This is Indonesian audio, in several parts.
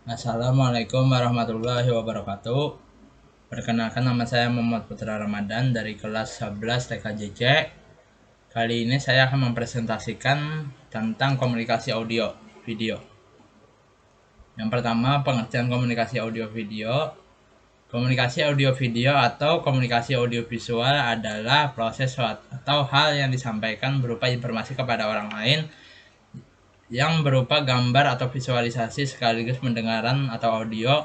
Assalamualaikum warahmatullahi wabarakatuh. Perkenalkan, nama saya Muhammad Putra Ramadan dari kelas 11 TKJC. Kali ini saya akan mempresentasikan tentang komunikasi audio video. Yang pertama, pengertian komunikasi audio video. Komunikasi audio video atau komunikasi audio visual adalah proses atau hal yang disampaikan berupa informasi kepada orang lain yang berupa gambar atau visualisasi sekaligus pendengaran atau audio.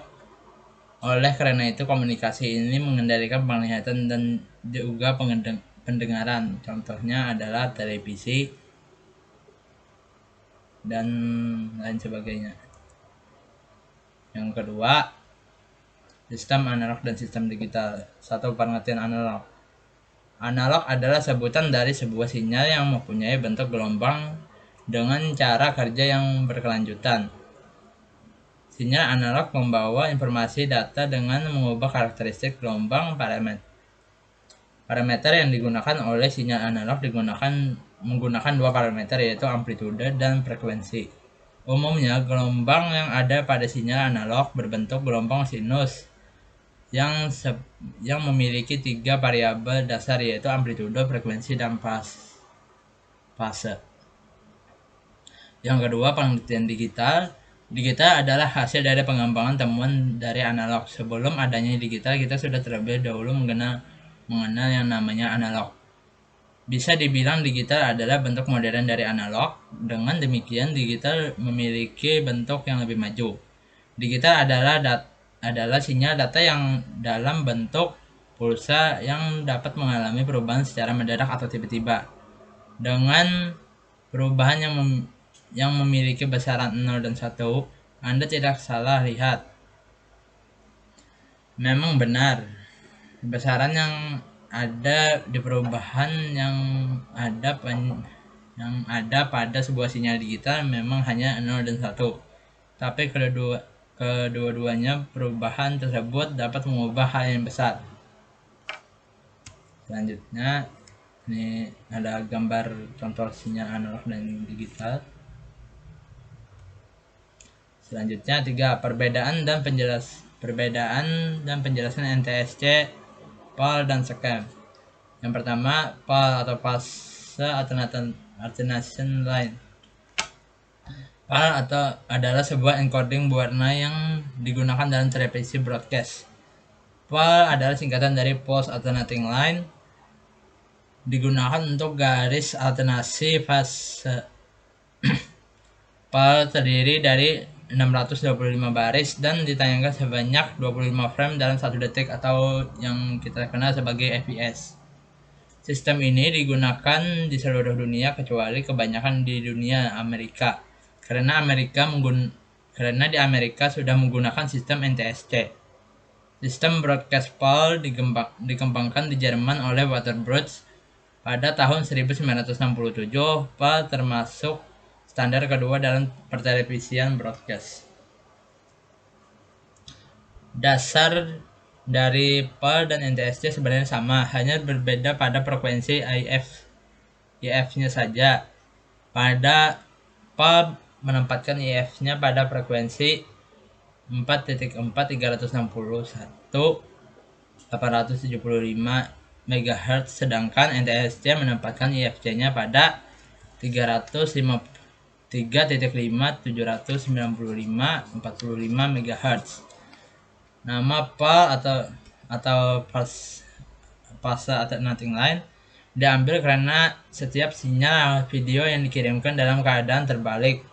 Oleh karena itu, komunikasi ini mengendalikan penglihatan dan juga pendengaran. Contohnya adalah televisi dan lain sebagainya. Yang kedua, sistem analog dan sistem digital. Satu, pengertian analog. Analog adalah sebutan dari sebuah sinyal yang mempunyai bentuk gelombang dengan cara kerja yang berkelanjutan. Sinyal analog membawa informasi data dengan mengubah karakteristik gelombang parameter. Parameter yang digunakan oleh sinyal analog menggunakan dua parameter, yaitu amplitude dan frekuensi. Umumnya, gelombang yang ada pada sinyal analog berbentuk gelombang sinus yang memiliki tiga variabel dasar, yaitu amplitude, frekuensi, dan fase. Yang kedua, pengertian digital. Digital adalah hasil dari pengembangan temuan dari analog. Sebelum adanya digital, kita sudah terlebih dahulu mengenal yang namanya analog. Bisa dibilang digital adalah bentuk modern dari analog. Dengan demikian, digital memiliki bentuk yang lebih maju. Digital adalah sinyal data yang dalam bentuk pulsa yang dapat mengalami perubahan secara mendadak atau tiba-tiba. Dengan perubahan yang memiliki besaran 0 dan 1, Anda tidak salah lihat. Memang benar, besaran yang ada di perubahan yang ada pada sebuah sinyal digital memang hanya 0 dan 1. Tapi kedua-duanya perubahan tersebut dapat mengubah hal yang besar. Selanjutnya, ini ada gambar contoh sinyal analog dan digital. Selanjutnya, 3. Perbedaan dan penjelasan NTSC, PAL, dan SCAM. Yang pertama, PAL atau Phase Attenuation Line. PAL adalah sebuah encoding warna yang digunakan dalam televisi broadcast. PAL adalah singkatan dari Pulse Alternating Line, digunakan untuk garis alternasi fase. PAL terdiri dari 625 baris dan ditayangkan sebanyak 25 frame dalam 1 detik atau yang kita kenal sebagai fps. Sistem ini digunakan di seluruh dunia kecuali kebanyakan di dunia Amerika, karena di Amerika sudah menggunakan sistem NTSC. Sistem broadcast PAL dikembangkan di Jerman oleh Waterbridge pada tahun 1967. PAL termasuk standar kedua dalam pertelevisian broadcast. Dasar dari PAL dan NTSC sebenarnya sama, hanya berbeda pada frekuensi IF-nya saja. Pada PAL menempatkan IF-nya pada frekuensi 4.4.361.875 MHz, sedangkan NTSC menempatkan IFC-nya pada 3.5.795.45 MHz. Nama PAL atau Phase Attenuating Line diambil karena setiap sinyal video yang dikirimkan dalam keadaan terbalik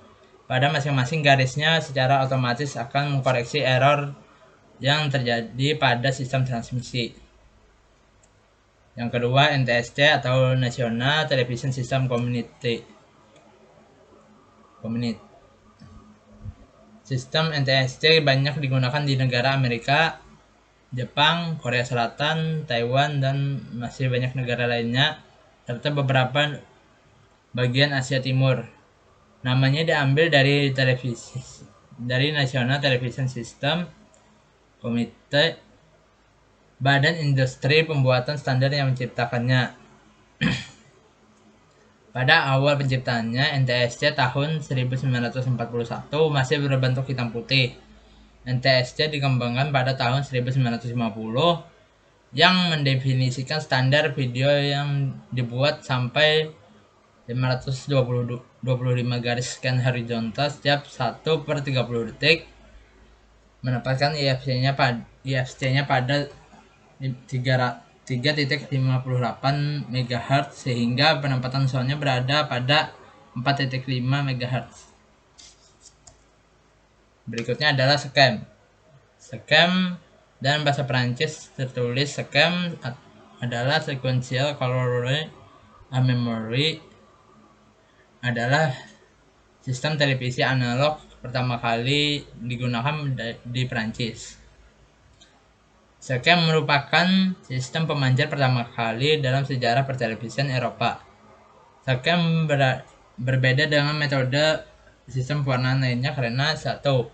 pada masing-masing garisnya secara otomatis akan mengkoreksi error yang terjadi pada sistem transmisi. Yang kedua, NTSC atau National Television System Community. Sistem NTSC banyak digunakan di negara Amerika, Jepang, Korea Selatan, Taiwan, dan masih banyak negara lainnya, serta beberapa bagian Asia Timur. Namanya diambil dari National Television System Committee, badan industri pembuatan standar yang menciptakannya. Pada awal penciptaannya, NTSC tahun 1941 masih berbentuk hitam putih. NTSC dikembangkan pada tahun 1950 yang mendefinisikan standar video yang dibuat sampai 525 garis scan horizontal setiap 1/30 detik, menempatkan IFC-nya pada 3.58 MHz sehingga penempatan soundnya berada pada 4.5 MHz. Berikutnya adalah scam. Scam dan bahasa Perancis tertulis scam adalah sequential colored memory, adalah sistem televisi analog pertama kali digunakan di Perancis. Scam merupakan sistem pemancar pertama kali dalam sejarah pertelevisian Eropa. Scam berbeda dengan metode sistem pewarnaan lainnya karena satu,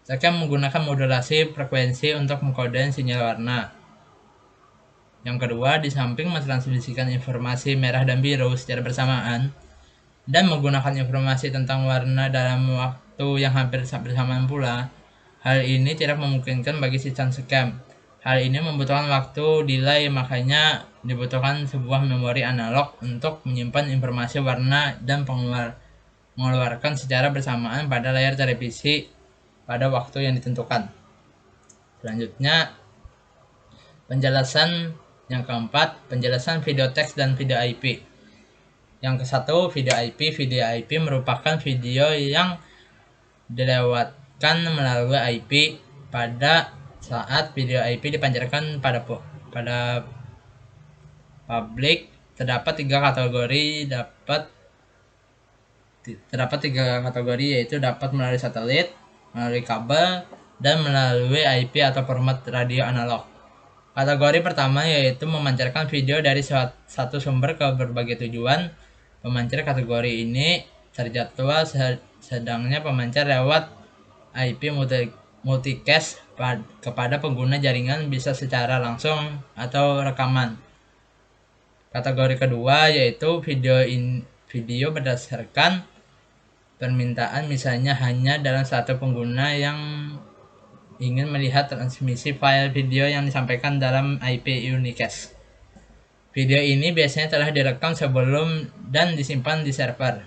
scam menggunakan modulasi frekuensi untuk mengkode sinyal warna. Yang kedua, di samping mentransmisikan informasi merah dan biru secara bersamaan dan menggunakan informasi tentang warna dalam waktu yang hampir bersamaan pula, hal ini tidak memungkinkan bagi sistem scam. Hal ini membutuhkan waktu delay, makanya dibutuhkan sebuah memori analog untuk menyimpan informasi warna dan mengeluarkan secara bersamaan pada layar televisi pada waktu yang ditentukan. Selanjutnya, penjelasan yang keempat, penjelasan video teks dan video IP. Yang kesatu, video IP. Video IP merupakan video yang dilewatkan melalui IP pada saat video IP dipancarkan pada publik. Terdapat tiga kategori yaitu dapat melalui satelit, melalui kabel, dan melalui IP atau format radio analog. Kategori pertama yaitu memancarkan video dari satu sumber ke berbagai tujuan. Pemancar kategori ini terjadwal, sedangnya pemancar lewat IP multicast kepada pengguna jaringan bisa secara langsung atau rekaman. Kategori kedua yaitu video berdasarkan permintaan, misalnya hanya dalam satu pengguna yang ingin melihat transmisi file video yang disampaikan dalam IP unicast. Video ini biasanya telah direkam sebelum dan disimpan di server.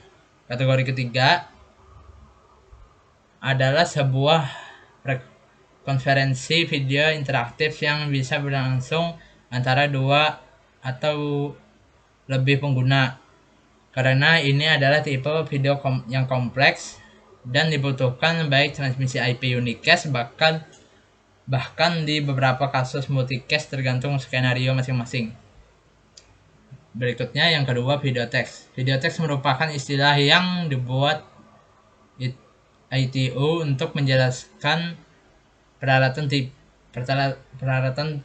Kategori ketiga adalah sebuah konferensi video interaktif yang bisa berlangsung antara dua atau lebih pengguna. Karena ini adalah tipe video yang kompleks dan dibutuhkan baik transmisi IP unicast bahkan di beberapa kasus multicast tergantung skenario masing-masing. Berikutnya yang kedua, video teks. Video teks merupakan istilah yang dibuat ITU untuk menjelaskan peralatan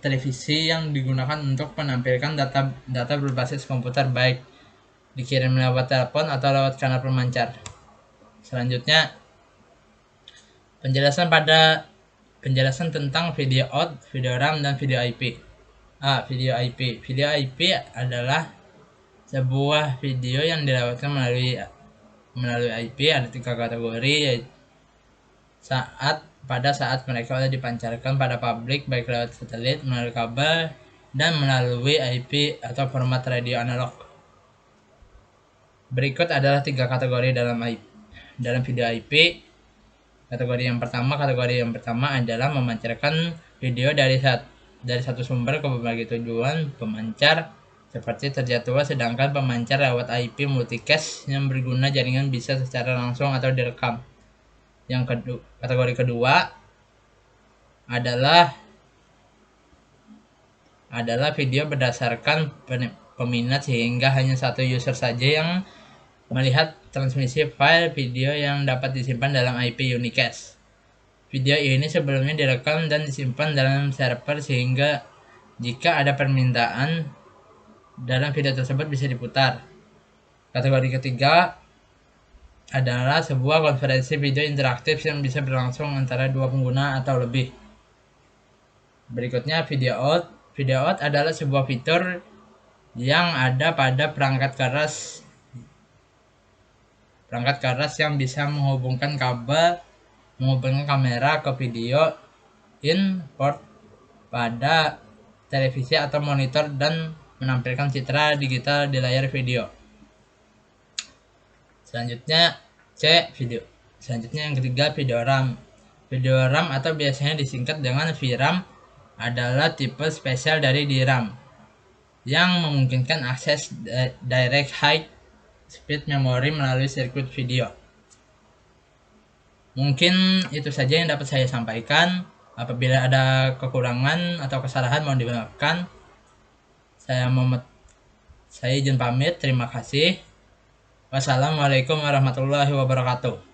televisi yang digunakan untuk menampilkan data berbasis komputer, baik dikirim lewat telepon atau lewat kanal pemancar. Selanjutnya, penjelasan tentang video out, video RAM, dan video IP. Video IP. Video IP adalah sebuah video yang dilewatkan melalui IP. Ada tiga kategori, yaitu pada saat mereka sudah dipancarkan pada publik, baik lewat satelit, melalui kabel, dan melalui IP atau format radio analog. Berikut adalah tiga kategori dalam video IP. Kategori yang pertama adalah memancarkan video dari satu sumber ke berbagai tujuan. Pemancar seperti terjadwal, sedangkan pemancar lewat IP multicast yang berguna jaringan bisa secara langsung atau direkam. Kategori kedua adalah video berdasarkan peminat, sehingga hanya satu user saja yang melihat transmisi file video yang dapat disimpan dalam IP unicast. Video ini sebelumnya direkam dan disimpan dalam server, sehingga jika ada permintaan dalam video tersebut bisa diputar. Kategori ketiga adalah sebuah konferensi video interaktif yang bisa berlangsung antara dua pengguna atau lebih. Berikutnya, video out. Video out adalah sebuah fitur yang ada pada perangkat keras yang bisa menghubungkan kabel menghubungkan kamera ke video in-port pada televisi atau monitor dan menampilkan citra digital di layar video. Selanjutnya video. Selanjutnya yang ketiga, video RAM. Video RAM atau biasanya disingkat dengan VRAM adalah tipe spesial dari DRAM yang memungkinkan akses direct high speed memory melalui sirkuit video. Mungkin itu saja yang dapat saya sampaikan. Apabila ada kekurangan atau kesalahan mohon dimaafkan. Saya izin pamit. Terima kasih. Wassalamualaikum warahmatullahi wabarakatuh.